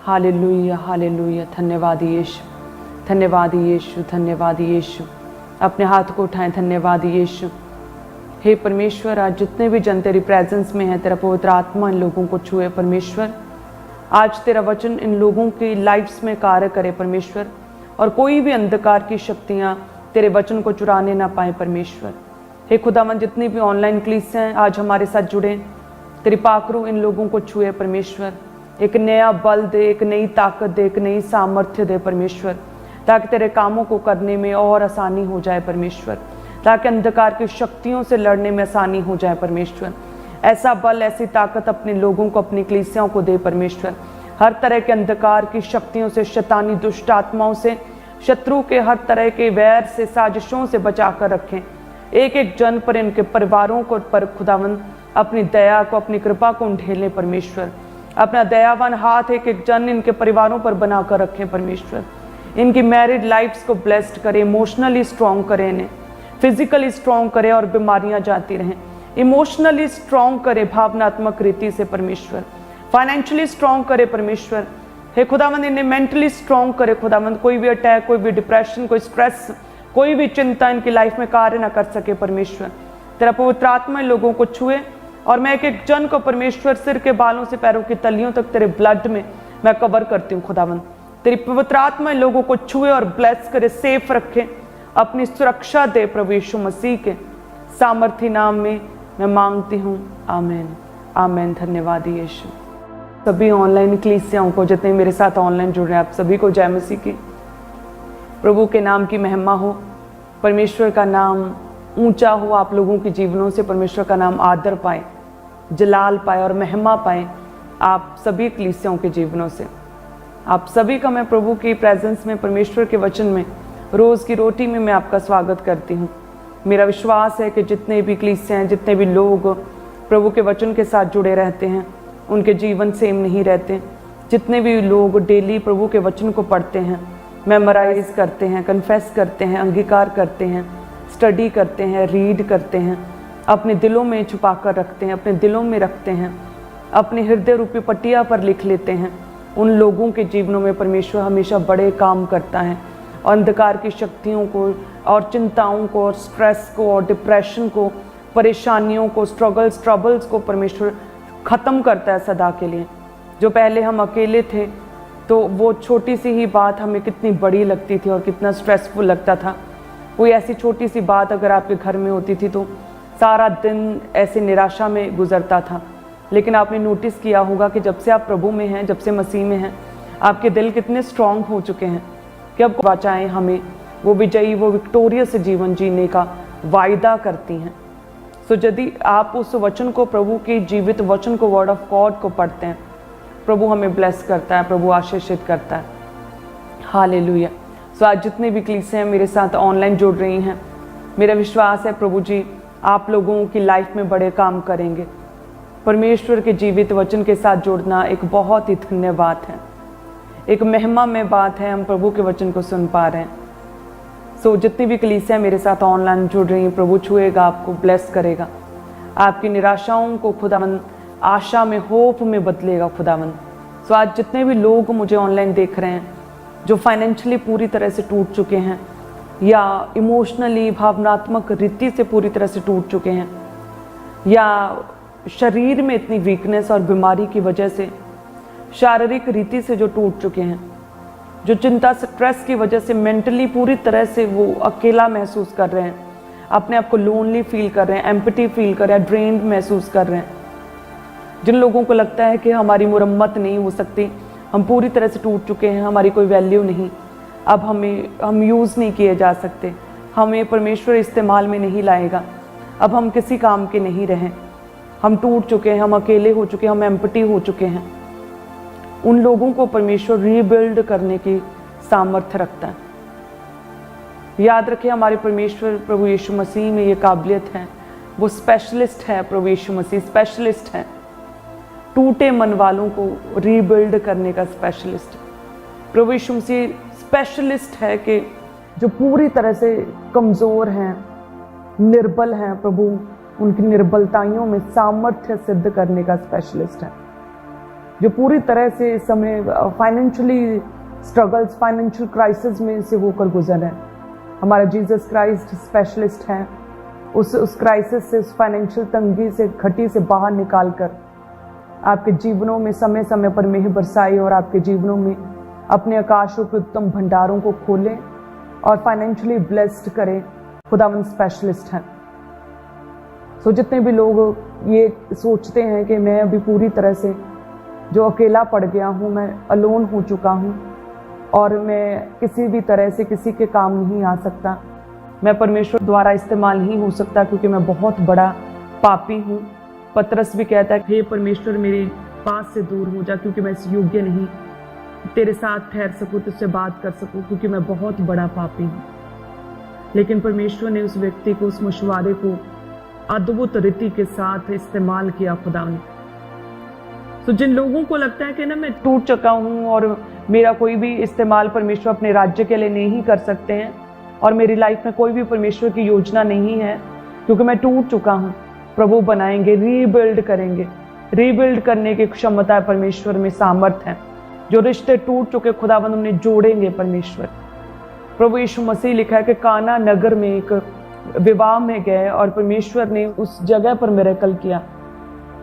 Hallelujah hallelujah. धन्यवाद यीशु, धन्यवाद यीशु, धन्यवाद यीशु। अपने हाथ को उठाएं। धन्यवाद यीशु। हे परमेश्वर, आज जितने भी जन तेरी प्रेजेंस में है, तेरा पवित्र आत्मा इन लोगों को छुए परमेश्वर। आज तेरा वचन इन लोगों की लाइफ्स में कार्य करे परमेश्वर, और कोई भी अंधकार की शक्तियां तेरे वचन को चुराने ना पाए परमेश्वर। हे खुदावन, जितनी भी ऑनलाइन क्लीस हैं आज हमारे साथ जुड़े, तेरी पाकरू इन लोगों को छुए परमेश्वर। एक नया बल दे, एक नई ताकत दे, एक नई सामर्थ्य दे परमेश्वर, ताकि तेरे कामों को करने में और आसानी हो जाए परमेश्वर, ताकि अंधकार की शक्तियों से लड़ने में आसानी हो जाए परमेश्वर। ऐसा बल, ऐसी ताकत अपने लोगों को, अपनी कलीसियाओं को दे परमेश्वर। हर तरह के अंधकार की शक्तियों से, शैतानी दुष्ट आत्माओं से, शत्रु के हर तरह के वैर से, साजिशों से बचा कर रखें। एक एक जन पर, इनके परिवारों को पर खुदावन अपनी दया को, अपनी कृपा को ढेलें परमेश्वर। अपना दयावान हाथ एक एक जन इनके परिवारों पर बना कर रखें परमेश्वर। इनकी मैरिड लाइफ्स को ब्लेस्ड करें, इमोशनली स्ट्रॉन्ग करें, इन्हें फिजिकली स्ट्रॉन्ग करें और बीमारियां जाती रहें। इमोशनली स्ट्रॉन्ग करे भावनात्मक रीति से परमेश्वर। फाइनेंशियली स्ट्रॉन्ग करे परमेश्वर। हे खुदावंद, इन्हें मेंटली स्ट्रॉन्ग करे खुदावंद। कोई भी अटैक, कोई भी डिप्रेशन, कोई स्ट्रेस, कोई भी चिंता इनकी लाइफ में कार्य ना कर सके परमेश्वर। तेरा पवित्र आत्मा इन लोगों को छुए, और मैं एक एक जन को परमेश्वर सिर के बालों से पैरों की तलियों तक तेरे ब्लड में मैं कवर करती हूँ खुदावंद। तेरी पवित्र आत्मा इन लोगों को छुए और ब्लेस करे, सेफ रखे, अपनी सुरक्षा दे प्रभु यीशु मसीह के सामर्थी नाम में मैं मांगती हूँ। आमीन आमीन। धन्यवाद यीशु। सभी ऑनलाइन कलीसियाओं को, जितने मेरे साथ ऑनलाइन जुड़ रहे हैं, आप सभी को जय मसीह की। प्रभु के नाम की महिमा हो, परमेश्वर का नाम ऊंचा हो, आप लोगों के जीवनों से परमेश्वर का नाम आदर पाए, जलाल पाए और महिमा पाए आप सभी कलीसियाओं के जीवनों से। आप सभी का मैं प्रभु की प्रेजेंस में, परमेश्वर के वचन में, रोज़ की रोटी में मैं आपका स्वागत करती हूँ। मेरा विश्वास है कि जितने भी कलीसियाँ हैं, जितने भी लोग प्रभु के वचन के साथ जुड़े रहते हैं, उनके जीवन सेम नहीं रहते। जितने भी लोग डेली प्रभु के वचन को पढ़ते हैं, मेमोराइज करते हैं, कन्फेस करते हैं, अंगीकार करते हैं, स्टडी करते हैं, रीड करते हैं, अपने दिलों में छुपा कर रखते हैं, अपने दिलों में रखते हैं, अपने हृदय रूपी पटिया पर लिख लेते हैं, उन लोगों के जीवनों में परमेश्वर हमेशा बड़े काम करता है। और अंधकार की शक्तियों को और चिंताओं को और स्ट्रेस को और डिप्रेशन को, परेशानियों को, ट्रबल्स को परमेश्वर ख़त्म करता है सदा के लिए। जो पहले हम अकेले थे तो वो छोटी सी ही बात हमें कितनी बड़ी लगती थी और कितना स्ट्रेसफुल लगता था। कोई ऐसी छोटी सी बात अगर आपके घर में होती थी तो सारा दिन ऐसे निराशा में गुजरता था। लेकिन आपने नोटिस किया होगा कि जब से आप प्रभु में हैं, जब से मसीह में हैं, आपके दिल कितने स्ट्रांग हो चुके हैं कि अब बचाएं हमें, वो विजयी, वो विक्टोरियस जीवन जीने का वायदा करती हैं। सो यदि आप उस वचन को, प्रभु के जीवित वचन को, वर्ड ऑफ गॉड को पढ़ते हैं, प्रभु हमें ब्लेस करता है, प्रभु आशीषित करता है। हालेलुया। सो आज जितने भी कलीसियाँ मेरे साथ ऑनलाइन जुड़ रही हैं, मेरा विश्वास है प्रभु जी आप लोगों की लाइफ में बड़े काम करेंगे। परमेश्वर के जीवित वचन के साथ जुड़ना एक बहुत ही धन्य बात है, एक महिमा में बात है। हम प्रभु के वचन को सुन पा रहे हैं। सो जितनी भी कलीसियाँ मेरे साथ ऑनलाइन जुड़ रही हैं, प्रभु छुएगा, आपको ब्लेस करेगा, आपकी निराशाओं को खुदावन आशा में, होप में बदलेगा खुदावन। सो आज जितने भी लोग मुझे ऑनलाइन देख रहे हैं, जो फाइनेंशियली पूरी तरह से टूट चुके हैं या इमोशनली, भावनात्मक रीति से पूरी तरह से टूट चुके हैं, या शरीर में इतनी वीकनेस और बीमारी की वजह से शारीरिक रीति से जो टूट चुके हैं, जो चिंता, स्ट्रेस की वजह से मेंटली पूरी तरह से वो अकेला महसूस कर रहे हैं, अपने आप को लोनली फील कर रहे हैं, एम्पटी फील कर रहे हैं, ड्रेन्ड महसूस कर रहे हैं, जिन लोगों को लगता है कि हमारी मुरम्मत नहीं हो सकती, हम पूरी तरह से टूट चुके हैं, हमारी कोई वैल्यू नहीं, अब हम यूज़ नहीं किए जा सकते, हमें परमेश्वर इस्तेमाल में नहीं लाएगा, अब हम किसी काम के नहीं रहें, हम टूट चुके हैं, हम अकेले हो चुके हैं, हम एम्पटी हो चुके हैं। उन लोगों को परमेश्वर रीबिल्ड करने की सामर्थ्य रखता है। याद रखें, हमारे परमेश्वर प्रभु यीशु मसीह में ये काबिलियत है, वो स्पेशलिस्ट है। प्रभु यीशु मसीह स्पेशलिस्ट है, टूटे मन वालों को रीबिल्ड करने का स्पेशलिस्ट। प्रभु यीशु मसीह स्पेशलिस्ट है कि जो पूरी तरह से कमज़ोर हैं, निर्बल हैं, प्रभु उनकी निर्बलताइयों में सामर्थ्य सिद्ध करने का स्पेशलिस्ट है। जो पूरी तरह से इस समय फाइनेंशियली स्ट्रगल्स, फाइनेंशियल क्राइसिस में से होकर गुजर रहे हैं। हमारा जीसस क्राइस्ट स्पेशलिस्ट है, उस क्राइसिस से, उस फाइनेंशियल तंगी से, घटी से बाहर निकाल कर आपके जीवनों में समय समय पर मेह बरसाए और आपके जीवनों में अपने आकाशों के उत्तम भंडारों को खोले और फाइनेंशियली ब्लेस्ड करे। खुदावंद स्पेशलिस्ट हैं। सो जितने भी लोग ये सोचते हैं कि मैं अभी पूरी तरह से जो अकेला पड़ गया हूँ, मैं अलोन हो चुका हूँ और मैं किसी भी तरह से किसी के काम नहीं आ सकता, मैं परमेश्वर द्वारा इस्तेमाल नहीं हो सकता क्योंकि मैं बहुत बड़ा पापी हूँ। पतरस भी कहता है, हे परमेश्वर मेरे पास से दूर हो जा क्योंकि मैं इस योग्य नहीं तेरे साथ ठहर सकूँ, तुझसे बात कर सकूँ क्योंकि मैं बहुत बड़ा पापी हूँ। लेकिन परमेश्वर ने उस व्यक्ति को, उस मशवारे को अद्भुत रीति के साथ इस्तेमाल किया खुदा ने। तो जिन लोगों को लगता है कि ना मैं टूट चुका हूँ और मेरा कोई भी इस्तेमाल परमेश्वर अपने राज्य के लिए नहीं कर सकते हैं और मेरी लाइफ में कोई भी परमेश्वर की योजना नहीं है क्योंकि मैं टूट चुका हूँ, प्रभु बनाएंगे, रीबिल्ड करेंगे। रीबिल्ड करने की क्षमता परमेश्वर में, सामर्थ है। जो रिश्ते टूट चुके खुदावंद उन्हें जोड़ेंगे परमेश्वर। प्रभु यीशु मसीह लिखा है कि काना नगर में एक विवाह में गए और परमेश्वर ने उस जगह पर मिरेकल किया।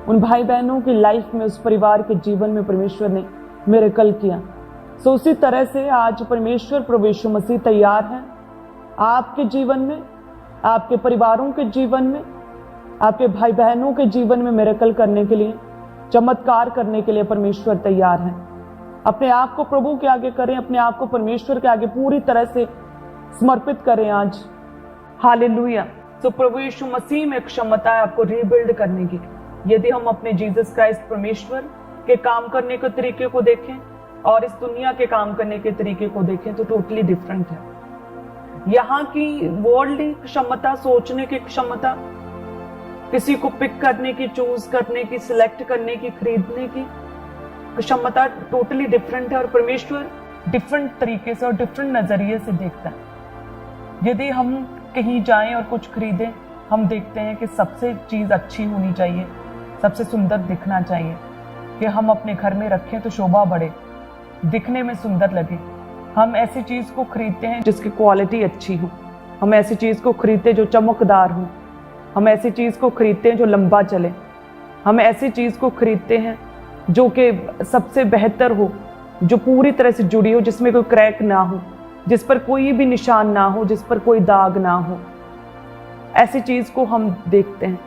उन भाई बहनों की लाइफ में, उस परिवार के जीवन में परमेश्वर ने मिरेकल किया। सो उसी तरह से आज परमेश्वर प्रभु यीशु मसीह तैयार है आपके जीवन में, आपके परिवारों के जीवन में, आपके भाई बहनों के जीवन में मिरेकल करने के लिए, चमत्कार करने के लिए परमेश्वर तैयार है। अपने आप को प्रभु के आगे करें, अपने आप को परमेश्वर के आगे पूरी तरह से समर्पित करें आज। हालेलुया। तो प्रभु यीशु मसीह में क्षमता है आपको रीबिल्ड करने की। यदि हम अपने जीसस क्राइस्ट परमेश्वर के काम करने के तरीके को देखें और इस दुनिया के काम करने के तरीके को देखें तो टोटली डिफरेंट है। यहाँ की वर्ल्डली क्षमता, सोचने की क्षमता, किसी को पिक करने की, चूज करने की, सिलेक्ट करने की, खरीदने की क्षमता टोटली डिफरेंट है और परमेश्वर डिफरेंट तरीके से और डिफरेंट नजरिए से देखता है। यदि हम कहीं जाएं और कुछ खरीदें, हम देखते हैं कि सबसे चीज अच्छी होनी चाहिए, सबसे सुंदर दिखना चाहिए, कि हम अपने घर में रखें तो शोभा बढ़े, दिखने में सुंदर लगे। हम ऐसी चीज को खरीदते हैं जिसकी क्वालिटी अच्छी हो, हम ऐसी चीज को खरीदते हैं जो चमकदार हो, हम ऐसी चीज को खरीदते हैं जो लंबा चले, हम ऐसी चीज को खरीदते हैं जो कि सबसे बेहतर हो, जो पूरी तरह से जुड़ी हो, जिसमें कोई क्रैक ना हो, जिस पर कोई भी निशान ना हो, जिस पर कोई दाग ना हो। ऐसी चीज को हम देखते हैं।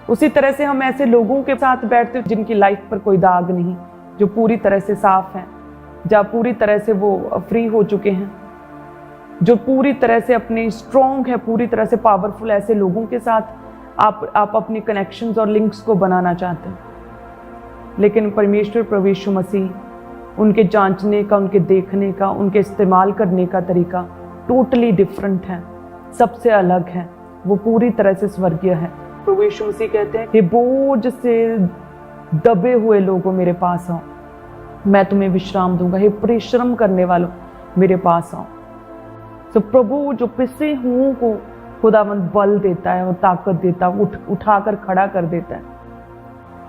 उसी तरह से हम ऐसे लोगों के साथ बैठते हैं जिनकी लाइफ पर कोई दाग नहीं, जो पूरी तरह से साफ है, जहाँ पूरी तरह से वो फ्री हो चुके हैं, जो पूरी तरह से अपनी स्ट्रॉन्ग है, पूरी तरह से पावरफुल। ऐसे लोगों के साथ आप अपनी कनेक्शंस और लिंक्स को बनाना चाहते हैं। लेकिन परमेश्वर प्रभु यीशु मसीह, उनके जांचने का, उनके देखने का, उनके इस्तेमाल करने का तरीका टोटली डिफरेंट है, सबसे अलग है। वो पूरी तरह से स्वर्गीय है। प्रभु यीशु मसीह कहते हैं कि बोझ से दबे हुए लोगों मेरे पास आओ, मैं तुम्हें विश्राम दूंगा। हे परिश्रम करने वालों मेरे पास आओ। तो प्रभु जो पिसे हुओं को खुदावंद बल देता है और ताकत देता है, उठाकर खड़ा कर देता है।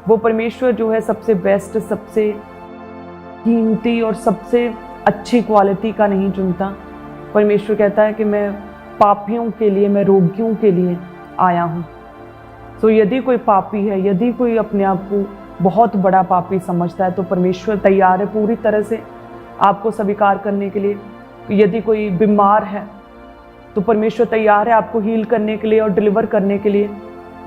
वो परमेश्वर जो है सबसे बेस्ट, सबसे कीमती और सबसे अच्छी क्वालिटी का नहीं चुनता। परमेश्वर कहता है कि मैं पापियों के लिए, मैं रोगियों के लिए आया हूँ। तो यदि कोई पापी है, यदि कोई अपने आप को बहुत बड़ा पापी समझता है, तो परमेश्वर तैयार है पूरी तरह से आपको स्वीकार करने के लिए। यदि कोई बीमार है तो परमेश्वर तैयार है आपको हील करने के लिए और डिलीवर करने के लिए।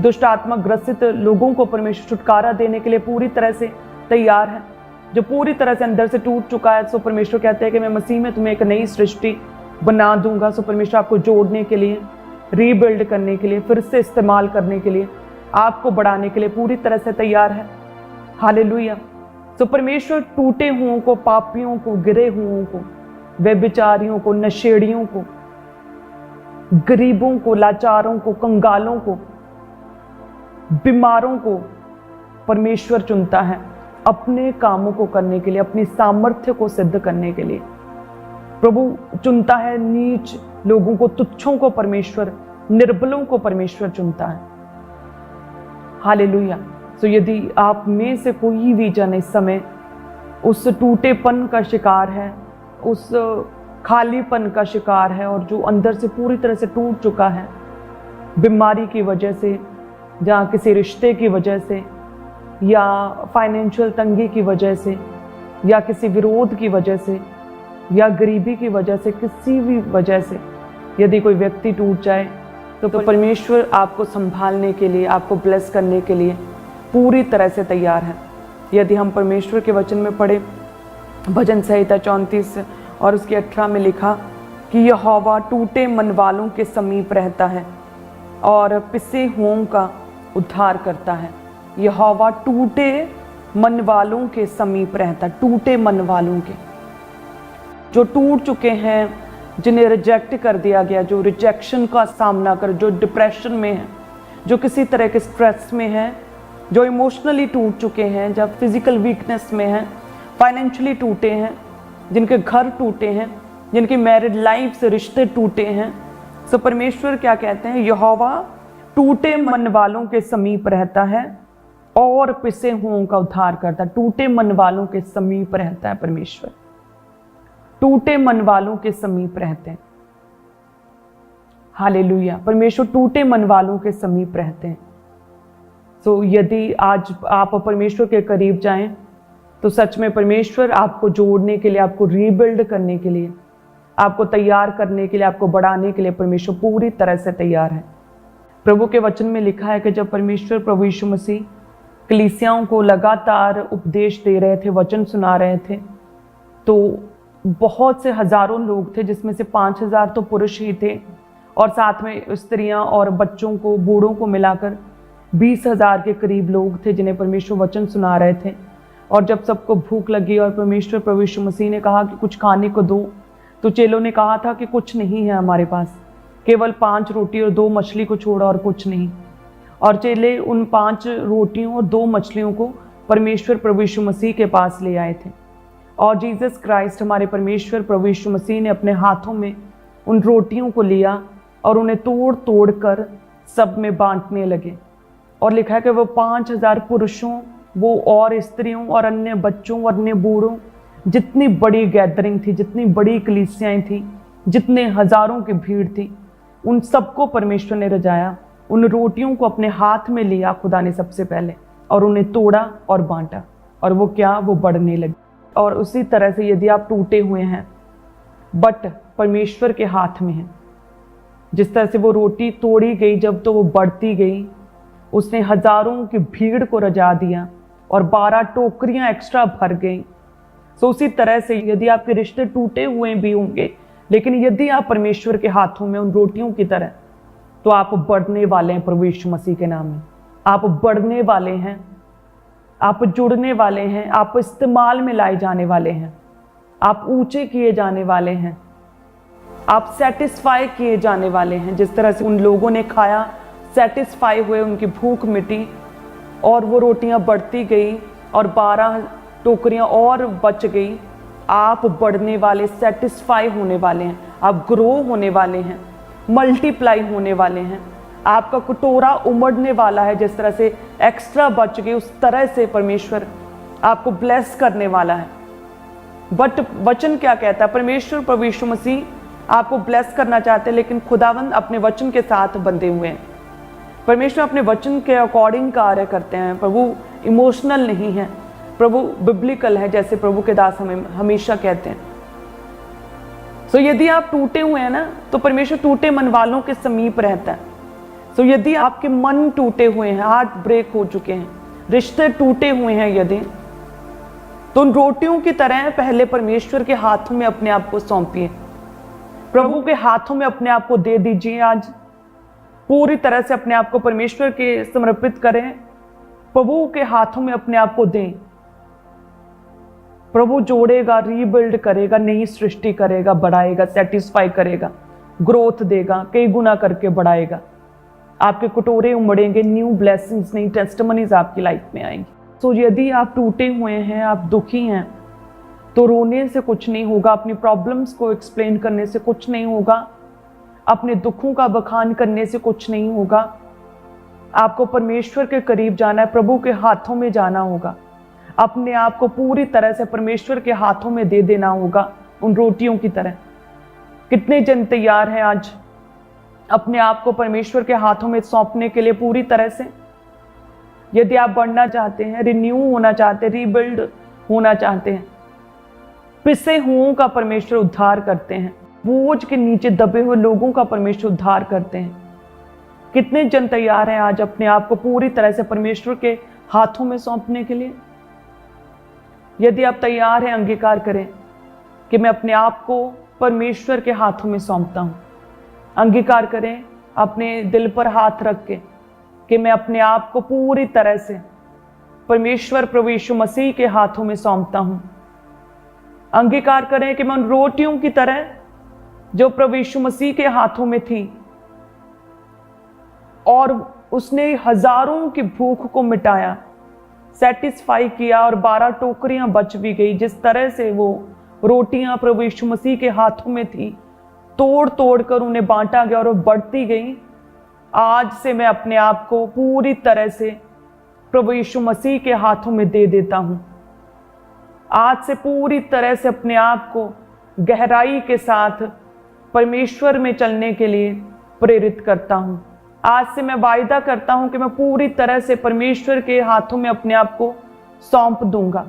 दुष्ट आत्मा ग्रसित लोगों को परमेश्वर छुटकारा देने के लिए पूरी तरह से तैयार है। जो पूरी तरह से अंदर से टूट चुका है, सो परमेश्वर कहते हैं कि मैं मसीह में तुम्हें एक नई सृष्टि बना दूंगा। सो परमेश्वर आपको जोड़ने के लिए, रीबिल्ड करने के लिए, फिर से इस्तेमाल करने के लिए, आपको बढ़ाने के लिए पूरी तरह से तैयार है। हालेलुया। सो परमेश्वर टूटे हुओं को, पापियों को, गिरे हुओं को, व्यभिचारियों को, नशेड़ियों को, गरीबों को, लाचारों को, कंगालों को, बीमारों को परमेश्वर चुनता है अपने कामों को करने के लिए, अपनी सामर्थ्य को सिद्ध करने के लिए। प्रभु चुनता है नीच लोगों को, तुच्छों को परमेश्वर, निर्बलों को परमेश्वर चुनता है। हालेलुया। सो यदि आप में से कोई भी जन इस समय उस टूटेपन का शिकार है, उस खालीपन का शिकार है, और जो अंदर से पूरी तरह से टूट चुका है बीमारी की वजह से, या किसी रिश्ते की वजह से, या फाइनेंशियल तंगी की वजह से, या किसी विरोध की वजह से, या गरीबी की वजह से, किसी भी वजह से यदि कोई व्यक्ति टूट जाए तो परमेश्वर आपको संभालने के लिए, आपको ब्लेस करने के लिए पूरी तरह से तैयार है। यदि हम परमेश्वर के वचन में पढ़े, भजन संहिता 34 और उसके 18 में लिखा कि यहोवा टूटे मन वालों के समीप रहता है और पिसे हुओं का उद्धार करता है। यहोवा टूटे मन वालों के समीप रहता है, टूटे मन वालों के, जो टूट चुके हैं, जिन्हें रिजेक्ट कर दिया गया, जो रिजेक्शन का सामना कर, जो डिप्रेशन में है, जो किसी तरह के स्ट्रेस में है, जो इमोशनली टूट चुके हैं, जब फिजिकल वीकनेस में हैं, फाइनेंशियली टूटे हैं, जिनके घर टूटे हैं, जिनकी मैरिड लाइफ से रिश्ते टूटे हैं। सो परमेश्वर क्या कहते हैं, यहोवा टूटे मन वालों के समीप रहता है और पिसे हुओं का उद्धार करता है। टूटे मन वालों के समीप रहता है परमेश्वर, टूटे मन वालों के समीप रहते हैं। हालेलुया, परमेश्वर टूटे मन वालों के समीप रहते हैं। सो यदि आज आप परमेश्वर के करीब जाएं तो सच में परमेश्वर आपको जोड़ने के लिए, आपको रीबिल्ड करने के लिए, आपको तैयार करने के लिए, आपको बढ़ाने के लिए परमेश्वर पूरी तरह से तैयार है। प्रभु के वचन में लिखा है कि जब परमेश्वर प्रभु यीशु मसीह कलीसियाओं को लगातार उपदेश दे रहे थे, वचन सुना रहे थे, तो बहुत से हजारों लोग थे, जिसमें से 5000 तो पुरुष ही थे और साथ में स्त्रियां और बच्चों को, बूढ़ों को मिलाकर 20,000 के करीब लोग थे जिन्हें परमेश्वर वचन सुना रहे थे। और जब सबको भूख लगी और परमेश्वर प्रभु यीशु मसीह ने कहा कि कुछ खाने को दो, तो चेलों ने कहा था कि कुछ नहीं है हमारे पास, केवल 5 रोटी और 2 मछली को छोड़ा और कुछ नहीं। और चेले उन 5 रोटियों और 2 मछलियों को परमेश्वर प्रभु यीशु मसीह के पास ले आए थे। और जीसस क्राइस्ट, हमारे परमेश्वर प्रभु यीशु मसीह ने अपने हाथों में उन रोटियों को लिया और उन्हें तोड़ तोड़ कर सब में बांटने लगे। और लिखा है कि वो 5000 पुरुषों, वो और स्त्रियों और अन्य बच्चों और अन्य बूढ़ों, जितनी बड़ी गैदरिंग थी, जितनी बड़ी कलीसियाएं थी, जितने हजारों की भीड़ थी, उन सबको परमेश्वर ने रजाया। उन रोटियों को अपने हाथ में लिया खुदा ने सबसे पहले, और उन्हें तोड़ा और बांटा, और वो क्या, वो बढ़ने लगी। और उसी तरह से यदि आप टूटे हुए हैं बट परमेश्वर के हाथ में हैं, जिस तरह से वो रोटी तोड़ी गई जब, तो वो बढ़ती गई, उसने हजारों की भीड़ को रजा दिया और 12 टोकरियां एक्स्ट्रा भर गई। सो उसी तरह से यदि आपके रिश्ते टूटे हुए भी होंगे, लेकिन यदि आप परमेश्वर के हाथों में उन रोटियों की तरह, तो आप बढ़ने वाले हैं प्रभु यीशु मसीह के नाम में। आप बढ़ने वाले हैं, आप जुड़ने वाले हैं, आप इस्तेमाल में लाए जाने वाले हैं, आप ऊंचे किए जाने वाले हैं, आप सेटिस्फाई किए जाने वाले हैं। जिस तरह से उन लोगों ने खाया, सेटिस्फाई हुए, उनकी भूख मिटी और वो रोटियां बढ़ती गई और 12 टोकरियां और बच गई। आप बढ़ने वाले, सेटिस्फाई होने वाले हैं, आप ग्रो होने वाले हैं, मल्टीप्लाई होने वाले हैं। आपका कटोरा उमड़ने वाला है। जिस तरह से एक्स्ट्रा बच गई, उस तरह से परमेश्वर आपको ब्लेस करने वाला है। बट वचन क्या कहता है, परमेश्वर प्रभु यीशु मसीह आपको ब्लेस करना चाहते हैं, लेकिन खुदावंद अपने वचन के साथ बंधे हुए हैं। परमेश्वर अपने वचन के अकॉर्डिंग कार्य करते हैं। प्रभु इमोशनल नहीं है, प्रभु बिब्लिकल है, जैसे प्रभु के दास हमें हमेशा कहते हैं। सो यदि आप टूटे हुए हैं ना, तो परमेश्वर टूटे मन वालों के समीप रहता है। सो यदि आपके मन टूटे हुए हैं, हार्ट ब्रेक हो चुके हैं, रिश्ते टूटे हुए हैं यदि, तो उन रोटियों की तरह पहले परमेश्वर के हाथों में अपने आप को सौंपिए, प्रभु के हाथों में अपने आप को दे दीजिए। आज पूरी तरह से अपने आप को परमेश्वर के समर्पित करें, प्रभु के हाथों में अपने आप को दें। प्रभु जोड़ेगा, रीबिल्ड करेगा, नई सृष्टि करेगा, बढ़ाएगा, सेटिस्फाई करेगा, ग्रोथ देगा, कई गुना करके बढ़ाएगा। आपके कटोरे उमड़ेंगे, न्यू ब्लेसिंग्स, नई टेस्टिमनीज आपकी लाइफ में आएंगी। सो यदि आप टूटे हुए हैं, आप दुखी हैं, तो रोने से कुछ नहीं होगा, अपनी प्रॉब्लम्स को एक्सप्लेन करने से कुछ नहीं होगा, अपने दुखों का बखान करने से कुछ नहीं होगा। आपको परमेश्वर के करीब जाना है, प्रभु के हाथों में जाना होगा। अपने आप को पूरी तरह से परमेश्वर के हाथों में दे देना होगा, उन रोटियों की तरह। कितने जन तैयार हैं आज अपने आप को परमेश्वर के हाथों में सौंपने के लिए पूरी तरह से? यदि आप बढ़ना चाहते हैं, रिन्यू होना चाहते हैं, रीबिल्ड होना चाहते हैं, पिसे हुओं का परमेश्वर उद्धार करते हैं, बोझ के नीचे दबे हुए लोगों का परमेश्वर उद्धार करते हैं। कितने जन तैयार हैं आज अपने आप को पूरी तरह से परमेश्वर के हाथों में सौंपने के लिए? यदि आप तैयार हैं, अंगीकार करें कि मैं अपने आप को परमेश्वर के हाथों में सौंपता हूं। अंगीकार करें अपने दिल पर हाथ रख के कि मैं अपने आप को पूरी तरह से परमेश्वर प्रभु यीशु मसीह के हाथों में सौंपता हूं। अंगीकार करें कि मैं उन रोटियों की तरह जो प्रभु यीशु मसीह के हाथों में थी और उसने हजारों की भूख को मिटाया, सेटिस्फाई किया और 12 टोकरियां बच भी गई। जिस तरह से वो रोटियां प्रभु यीशु मसीह के हाथों में थी, तोड़ तोड़ कर उन्हें बांटा गया और वो बढ़ती गई। आज से मैं अपने आप को पूरी तरह से प्रभु यीशु मसीह के हाथों में दे देता हूं। आज से पूरी तरह से अपने आप को गहराई के साथ परमेश्वर में चलने के लिए प्रेरित करता हूं। आज से मैं वायदा करता हूं कि मैं पूरी तरह से परमेश्वर के हाथों में अपने आप को सौंप दूंगा।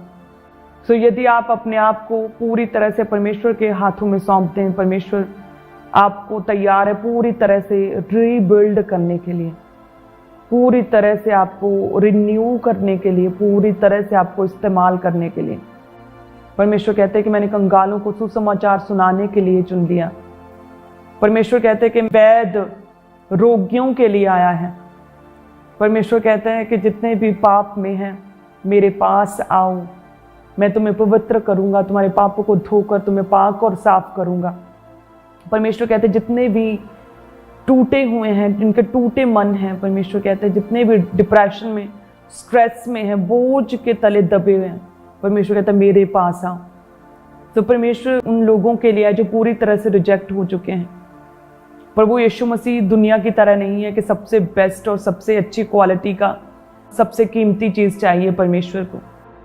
तो यदि आप अपने आप को पूरी तरह से परमेश्वर के हाथों में सौंपते हैं, परमेश्वर आपको तैयार है पूरी तरह से रीबिल्ड करने के लिए, पूरी तरह से आपको रिन्यू करने के लिए, पूरी तरह से आपको इस्तेमाल करने के लिए। परमेश्वर कहते हैं कि मैंने कंगालों को सुसमाचार सुनाने के लिए चुन लिया। परमेश्वर कहते हैं कि वैद्य रोगियों के लिए आया है। परमेश्वर कहते हैं कि जितने भी पाप में हैं मेरे पास आओ, मैं तुम्हें पवित्र करूंगा, तुम्हारे पापों को धोकर तुम्हें पाक और साफ करूंगा। परमेश्वर कहते हैं जितने भी टूटे हुए हैं, जिनके टूटे मन हैं, परमेश्वर कहते हैं जितने भी डिप्रेशन में, स्ट्रेस में हैं, बोझ के तले दबे हुए हैं, परमेश्वर कहता है मेरे पास आओ। तो परमेश्वर उन लोगों के लिए जो पूरी तरह से रिजेक्ट हो चुके हैं। प्रभु यीशु मसीह दुनिया की तरह नहीं है कि सबसे बेस्ट और सबसे अच्छी क्वालिटी का सबसे कीमती चीज़ चाहिए परमेश्वर को।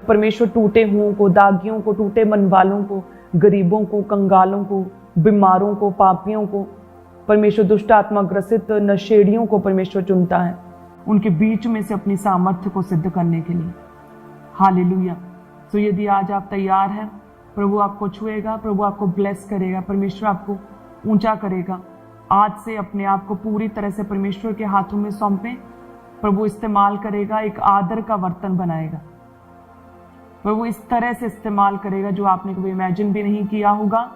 परमेश्वर टूटे हुओं को, दागियों को, टूटे मन वालों को, गरीबों को, कंगालों को, बीमारों को, पापियों को, परमेश्वर दुष्ट आत्मा ग्रसित नशेड़ियों को परमेश्वर चुनता है उनके बीच में से अपनी सामर्थ्य को सिद्ध करने के लिए। हालेलुया। तो यदि आज आप तैयार हैं, प्रभु आपको छुएगा, प्रभु आपको ब्लेस करेगा, परमेश्वर आपको ऊंचा करेगा। आज से अपने आप को पूरी तरह से परमेश्वर के हाथों में सौंपें। प्रभु इस्तेमाल करेगा, एक आदर का बर्तन बनाएगा। प्रभु इस तरह से इस्तेमाल करेगा जो आपने कभी इमेजिन भी नहीं किया होगा।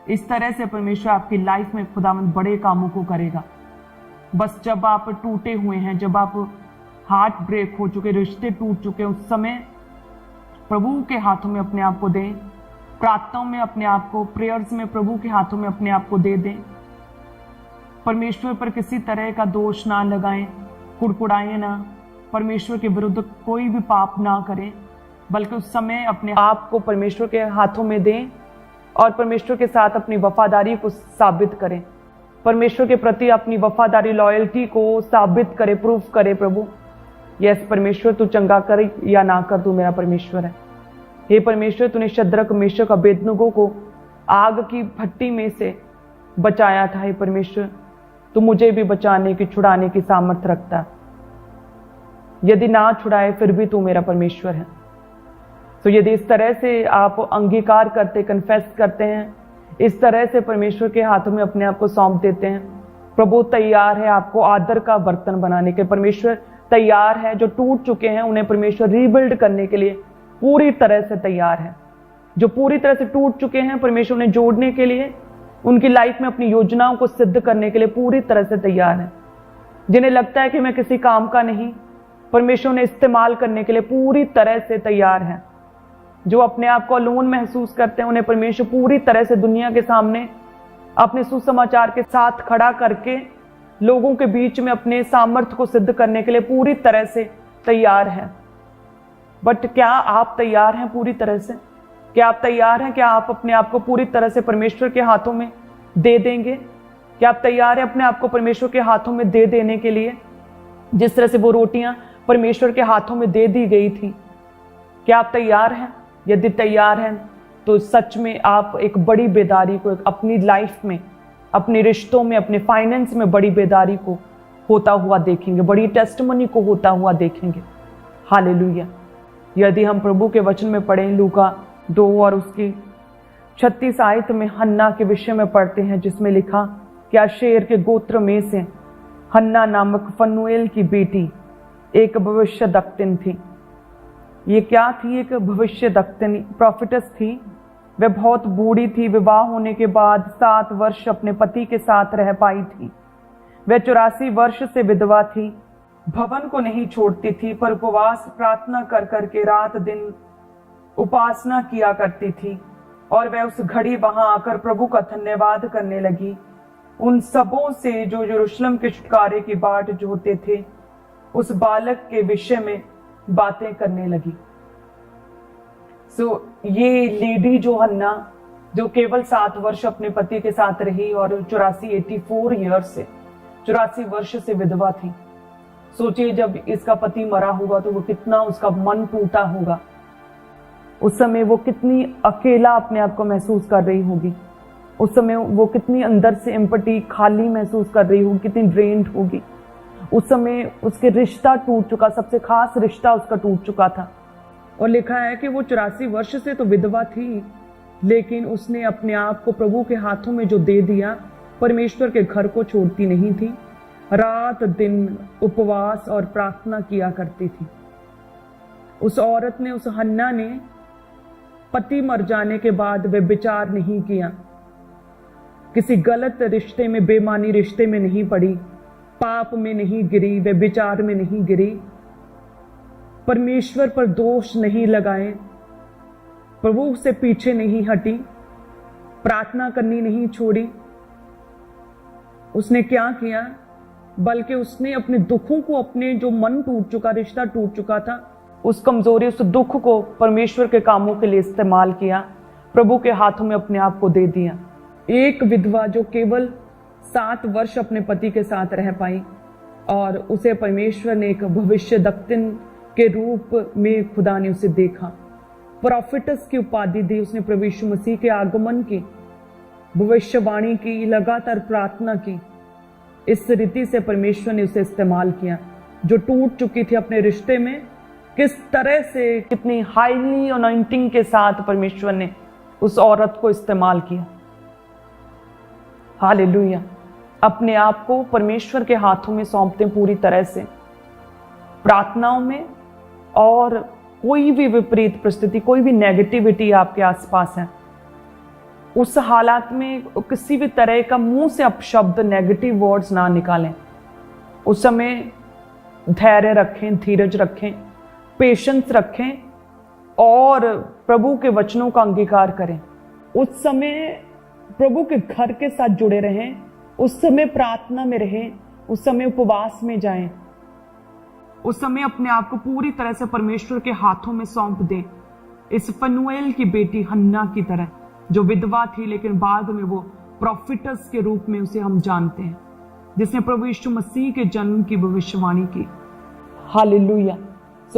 इस तरह से परमेश्वर आपकी लाइफ में खुदावंद बड़े कामों को करेगा। बस जब आप टूटे हुए हैं, जब आप हार्ट ब्रेक हो चुके, रिश्ते टूट चुके, उस समय प्रभु के हाथों में अपने आप को दें। प्रार्थनाओं में अपने आप को, प्रेयर्स में प्रभु के हाथों में अपने आप को दे दें। परमेश्वर पर किसी तरह का दोष ना लगाएं, कुड़कुड़ाएं ना, परमेश्वर के विरुद्ध कोई भी पाप ना करें, बल्कि उस समय अपने आप को परमेश्वर के हाथों में दें और परमेश्वर के साथ अपनी वफादारी को साबित करें। परमेश्वर के प्रति अपनी वफादारी, लॉयल्टी को साबित करे, प्रूफ करे। प्रभु यस परमेश्वर, तू चंगा कर या ना कर, तू मेरा परमेश्वर है। हे परमेश्वर, तूने शद्रक, मेशक, अबेदनगो को आग की भट्टी में से बचाया था। हे परमेश्वर, तू मुझे भी बचाने की, छुड़ाने की सामर्थ्य रखता। यदि ना छुड़ाए फिर भी तू मेरा परमेश्वर है। तो यदि इस तरह से आप अंगीकार करते, कन्फेस करते हैं, इस तरह से परमेश्वर के हाथों में अपने आप को सौंप देते हैं, प्रभु तैयार है आपको आदर का बर्तन बनाने के। परमेश्वर तैयार है, जो टूट चुके हैं उन्हें परमेश्वर रीबिल्ड करने के लिए पूरी तरह से तैयार है। जो पूरी तरह से टूट चुके हैं, परमेश्वर उन्हें जोड़ने के लिए, उनकी लाइफ में अपनी योजनाओं को सिद्ध करने के लिए पूरी तरह से तैयार है। जिन्हें लगता है कि मैं किसी काम का नहीं, परमेश्वर उन्हें इस्तेमाल करने के लिए पूरी तरह से तैयार है। जो अपने आप को अलोन महसूस करते हैं, उन्हें परमेश्वर पूरी तरह से दुनिया के सामने अपने सुसमाचार के साथ खड़ा करके लोगों के बीच में अपने सामर्थ्य को सिद्ध करने के लिए पूरी तरह से तैयार है। बट क्या आप तैयार हैं पूरी तरह से? क्या आप तैयार हैं? क्या आप अपने आप को पूरी तरह से परमेश्वर के हाथों में दे देंगे? क्या आप तैयार हैं अपने आप को परमेश्वर के हाथों में दे देने के लिए, जिस तरह से वो रोटियां परमेश्वर के हाथों में दे दी गई थी? क्या आप तैयार हैं? यदि तैयार हैं तो सच में आप एक बड़ी बेदारी को अपनी लाइफ में, अपने रिश्तों में, अपने फाइनेंस में बड़ी बेदारी को होता हुआ देखेंगे, बड़ी टेस्टिमनी को होता हुआ देखेंगे। हालेलुया। यदि हम प्रभु के वचन में पढ़ें लूका 2 और उसकी 36 आयत में हन्ना के विषय में पढ़ते हैं, जिसमें लिखा कि आशेर के गोत्र में से हन्ना नामक फनुएल की बेटी एक भविष्यद्वक्तिन थी। ये क्या थी? एक भविष्यद्वक्तिन, प्रॉफिटस थी। वह बहुत बूढ़ी थी, विवाह होने के बाद 7 वर्ष अपने पति के साथ रह पाई थी। वह 84 वर्ष से विधवा थी, भवन को नहीं छोड़ती थी, पर उपवास प्रार्थना कर करके रात दिन उपासना किया करती थी। और वह उस घड़ी वहां आकर प्रभु का धन्यवाद करने लगी, उन सबों से जो यरूशलेम के छुटकारे की बाट जोहते थे, उस बालक के विषय में बातें करने लगी। ये लेडी जो हन्ना, जो केवल 7 वर्ष अपने पति के साथ रही और 84 वर्ष से विधवा थी। सोचिए जब इसका पति मरा होगा तो वो कितना उसका मन टूटा होगा। उस समय वो कितनी अकेला अपने आप को महसूस कर रही होगी। उस समय वो कितनी अंदर से एम्पैथी खाली महसूस कर रही होगी, कितनी ड्रेन्ड होगी। उस समय उसके रिश्ता टूट चुका, सबसे खास रिश्ता उसका टूट चुका था। और लिखा है कि वो 84 वर्ष से तो विधवा थी, लेकिन उसने अपने आप को प्रभु के हाथों में जो दे दिया, परमेश्वर के घर को छोड़ती नहीं थी, रात दिन उपवास और प्रार्थना किया करती थी। उस औरत ने, उस हन्ना ने पति मर जाने के बाद वे विचार नहीं किया, किसी गलत रिश्ते में, बेईमानी रिश्ते में नहीं पड़ी, पाप में नहीं गिरी, वे विचार में नहीं गिरी, परमेश्वर पर दोष नहीं लगाए, प्रभु से पीछे नहीं हटी, प्रार्थना करनी नहीं छोड़ी। उसने क्या किया? बल्कि उसने अपने दुखों को, अपने जो मन टूट चुका, रिश्ता टूट चुका था, उस कमजोरी, उस दुख को परमेश्वर के कामों के लिए इस्तेमाल किया, प्रभु के हाथों में अपने आप को दे दिया। एक विधवा जो केवल 7 वर्ष अपने पति के साथ रह पाई, और उसे परमेश्वर ने एक भविष्यद्वक्तिन के रूप में खुदा ने उसे देखा, प्रॉफिटस की उपाधि दी। उसने प्रभु यीशु मसीह के आगमन की भविष्यवाणी की, लगातार प्रार्थना की। इस रीति से परमेश्वर ने उसे इस्तेमाल किया, जो टूट चुकी थी अपने रिश्ते में। किस तरह से, कितनी हाईली अनॉइंटिंग के साथ परमेश्वर ने उस औरत को इस्तेमाल किया। हालेलुया। अपने आप को परमेश्वर के हाथों में सौंपते पूरी तरह से, प्रार्थनाओं में। और कोई भी विपरीत परिस्थिति, कोई भी नेगेटिविटी आपके आसपास है, उस हालात में किसी भी तरह का मुंह से अपशब्द, नेगेटिव वर्ड्स ना निकालें। उस समय धैर्य रखें, धीरज रखें, पेशेंस रखें और प्रभु के वचनों का अंगीकार करें। उस समय प्रभु के घर के साथ जुड़े रहें, उस समय प्रार्थना में रहें, उस समय उपवास में जाएं, उस समय अपने आप को पूरी तरह से परमेश्वर के हाथों में सौंप दें। इस फनुएल की बेटी हन्ना की तरह, जो विधवा थी लेकिन बाद में वो प्रॉफिटस के रूप में उसे हम जानते हैं, जिसने प्रभु यीशु मसीह के जन्म की भविष्यवाणी की। हालेलुया।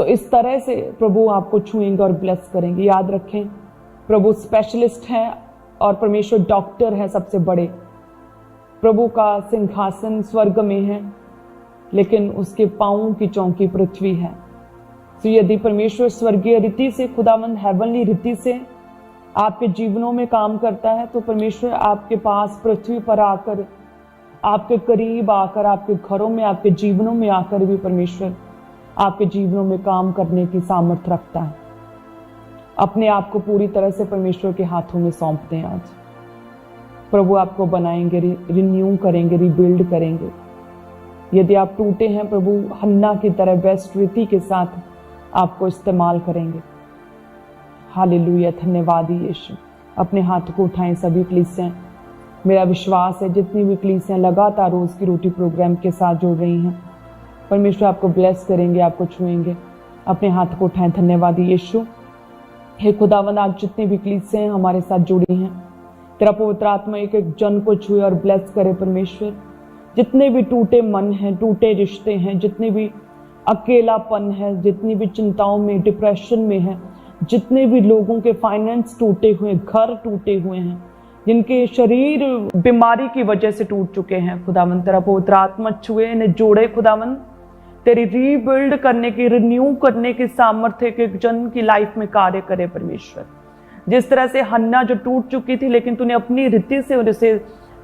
इस तरह से प्रभु आपको छुएंगे और ब्लेस करेंगे। याद रखें, प्रभु स्पेशलिस्ट है और परमेश्वर डॉक्टर है सबसे बड़े। प्रभु का सिंहासन स्वर्ग में है, लेकिन उसके पांवों की चौकी पृथ्वी है। यदि परमेश्वर स्वर्गीय रीति से, खुदावंद हेवनली रीति से आपके जीवनों में काम करता है, तो परमेश्वर आपके पास पृथ्वी पर आकर, आपके करीब आकर, आपके घरों में, आपके जीवनों में आकर भी परमेश्वर आपके जीवनों में काम करने की सामर्थ्य रखता है। अपने आप को पूरी तरह से परमेश्वर के हाथों में सौंप दें। आज प्रभु आपको बनाएंगे, रिन्यू करेंगे, रिबिल्ड करेंगे। यदि आप टूटे हैं, प्रभु हन्ना की तरह बेस्ट रीति के साथ आपको इस्तेमाल करेंगे। हालेलुया। धन्यवाद यीशु। अपने हाथ को उठाएं सभी कलीसियां। मेरा विश्वास है जितनी भी कलीसियां लगातार रोज की रोटी प्रोग्राम के साथ जुड़ रही हैं, परमेश्वर आपको ब्लेस करेंगे, आपको छुएंगे। अपने हाथ को उठाएं। धन्यवाद यीशु। हे खुदावंद, आज जितनी भी कलीसियां हमारे साथ जुड़ी हैं, तेरा पवित्र आत्मा एक एक जन को छुए और ब्लेस करे परमेश्वर। जितने भी टूटे मन हैं, टूटे रिश्ते हैं, जितने भी अकेलापन है, जितनी भी चिंताओं में, डिप्रेशन में है, जितने भी लोगों के फाइनेंस टूटे हुए, घर टूटे हुए हैं, जिनके शरीर बीमारी की वजह से टूट चुके हैं, खुदावंद तेरा पवित्र आत्मा छुए, इन्हें जोड़े खुदावंद, तेरी रीबिल्ड करने की, रिन्यू करने की सामर्थ्य के जन की लाइफ में कार्य करे परमेश्वर। जिस तरह से हन्ना जो टूट चुकी थी, लेकिन तूने अपनी रीति से उसे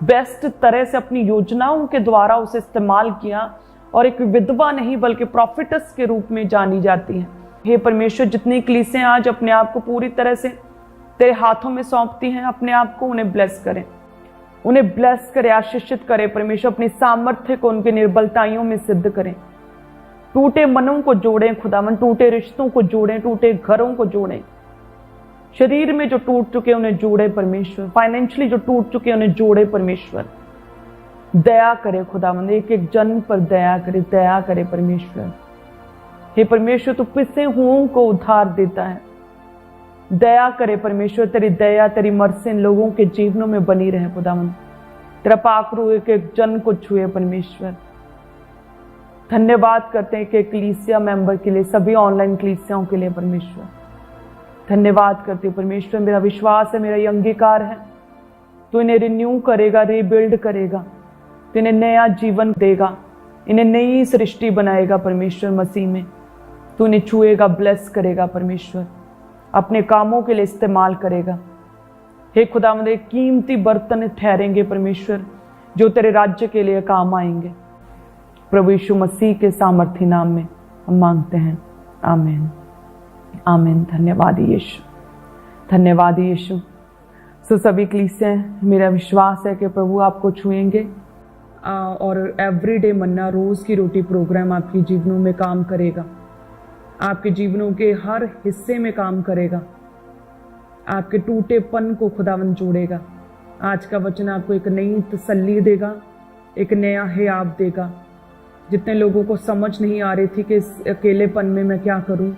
बेस्ट तरह से अपनी योजनाओं के द्वारा उसे इस्तेमाल किया और एक विधवा नहीं बल्कि प्रॉफिटस के रूप में जानी जाती है। हे परमेश्वर, जितनी कलीसियां आज अपने आप को पूरी तरह से तेरे हाथों में सौंपती हैं, अपने आप को उन्हें ब्लेस करें, उन्हें ब्लेस करे, आशीषित करे परमेश्वर। अपनी सामर्थ्य को उनके निर्बलताइयों में सिद्ध करें। टूटे मनों को जोड़ें खुदावन, टूटे रिश्तों को जोड़ें, टूटे घरों को जोड़ें। शरीर में जो टूट चुके उन्हें जोड़े परमेश्वर। फाइनेंशियली जो टूट चुके उन्हें जोड़े परमेश्वर। दया करे खुदावन, एक एक जन पर दया करे परमेश्वर। हे परमेश्वर, तू पिसे हुओं को उद्धार देता है। दया करे परमेश्वर, तेरी दया, तेरी मर्सी इन लोगों के जीवनों में बनी रहे खुदावन। तेरा पाखरू एक एक जन को छुए परमेश्वर। धन्यवाद करते हैं कि कलीसिया मेंबर के लिए, सभी ऑनलाइन कलीसियाओं के लिए परमेश्वर धन्यवाद करते हैं परमेश्वर। मेरा विश्वास है, मेरा ये अंगीकार है, तू इन्हें रिन्यू करेगा, रीबिल्ड करेगा, तो इन्हें नया जीवन देगा, इन्हें नई सृष्टि बनाएगा परमेश्वर मसीह में। तू इन्हें छुएगा, ब्लेस करेगा परमेश्वर, अपने कामों के लिए इस्तेमाल करेगा। हे खुदावंद, एक कीमती बर्तन ठहरेंगे परमेश्वर, जो तेरे राज्य के लिए काम आएंगे। प्रभु यीशु मसीह के सामर्थी नाम में हम मांगते हैं, आमीन आमीन। धन्यवाद यीशु, धन्यवाद यीशु। सो सभी कलीसियां, मेरा विश्वास है कि प्रभु आपको छुएंगे और एवरीडे मन्ना रोज की रोटी प्रोग्राम आपके जीवनों में काम करेगा, आपके जीवनों के हर हिस्से में काम करेगा, आपके टूटेपन को खुदावन जोड़ेगा। आज का वचन आपको एक नई तसल्ली देगा, एक नया हियाब देगा। जितने लोगों को समझ नहीं आ रही थी कि इस अकेलेपन में मैं क्या करूं,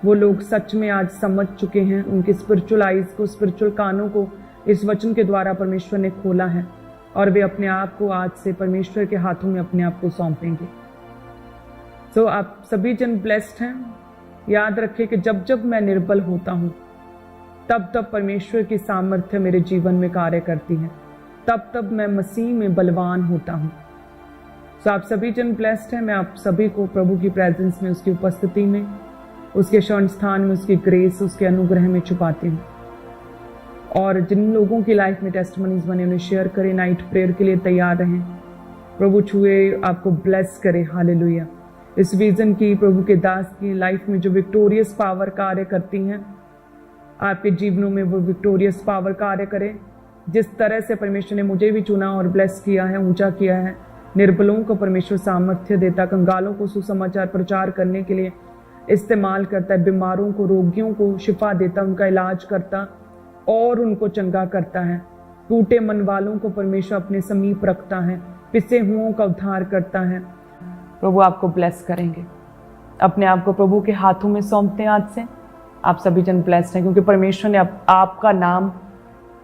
वो लोग सच में आज समझ चुके हैं। उनके स्पिरिचुअल आइज को, स्पिरिचुअल कानों को इस वचन के द्वारा परमेश्वर ने खोला है और वे अपने आप को आज से परमेश्वर के हाथों में अपने आप को सौंपेंगे। तो आप सभी जन ब्लेस्ड हैं। याद रखें कि जब जब मैं निर्बल होता हूं, तब तब परमेश्वर की सामर्थ्य मेरे जीवन में कार्य करती है, तब तब मैं मसीह में बलवान होता हूं। तो आप सभी जन ब्लेस्ड हैं। मैं आप सभी को प्रभु की प्रेजेंस में, उसकी उपस्थिति में, उसके शरण स्थान में, उसकी ग्रेस, उसके अनुग्रह में छुपाती हूँ। और जिन लोगों की लाइफ में टेस्टिमनीज बने उन्हें शेयर करें। नाइट प्रेयर के लिए तैयार रहें। प्रभु छुए, आपको ब्लेस करे। हालेलुया। इस विजन की, प्रभु के दास की लाइफ में जो विक्टोरियस पावर कार्य करती हैं, आपके जीवनों में वो विक्टोरियस पावर कार्य करे। जिस तरह से परमेश्वर ने मुझे भी चुना और ब्लेस किया है, ऊंचा किया है, निर्बलों को परमेश्वर सामर्थ्य देता, कंगालों को सुसमाचार प्रचार करने के लिए इस्तेमाल करता है, बीमारों को, रोगियों को शिफा देता, उनका इलाज करता और उनको चंगा करता है। टूटे मन वालों को परमेश्वर अपने समीप रखता है, पिसे हुओं का उद्धार करता है। प्रभु आपको ब्लेस करेंगे। अपने आप को प्रभु के हाथों में सौंपते हैं। आज से आप सभी जन ब्लेस्ड हैं, क्योंकि परमेश्वर ने आपका नाम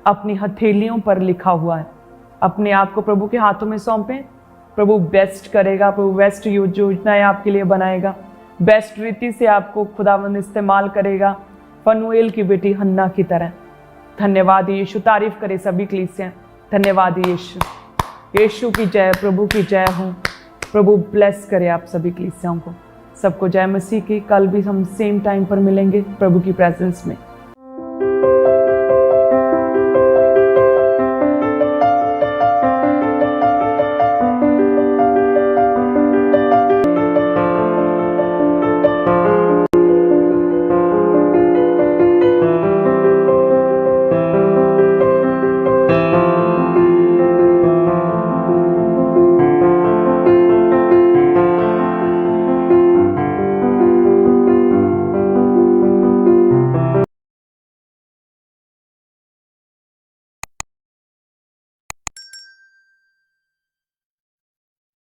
अपनी हथेलियों पर लिखा हुआ है। अपने आप को प्रभु के हाथों में सौंपें। प्रभु बेस्ट करेगा, प्रभु बेस्ट योजनाएं आपके लिए बनाएगा, बेस्ट रीति से आपको खुदावंद इस्तेमाल करेगा, फनुएल की बेटी हन्ना की तरह। धन्यवाद यीशु। तारीफ करे सभी कलीसियां। धन्यवाद यीशु। यीशु की जय, प्रभु की जय हो। प्रभु ब्लेस करे आप सभी कलीसियाओं को। सबको जय मसीह की। कल भी हम सेम टाइम पर मिलेंगे प्रभु की प्रेजेंस में।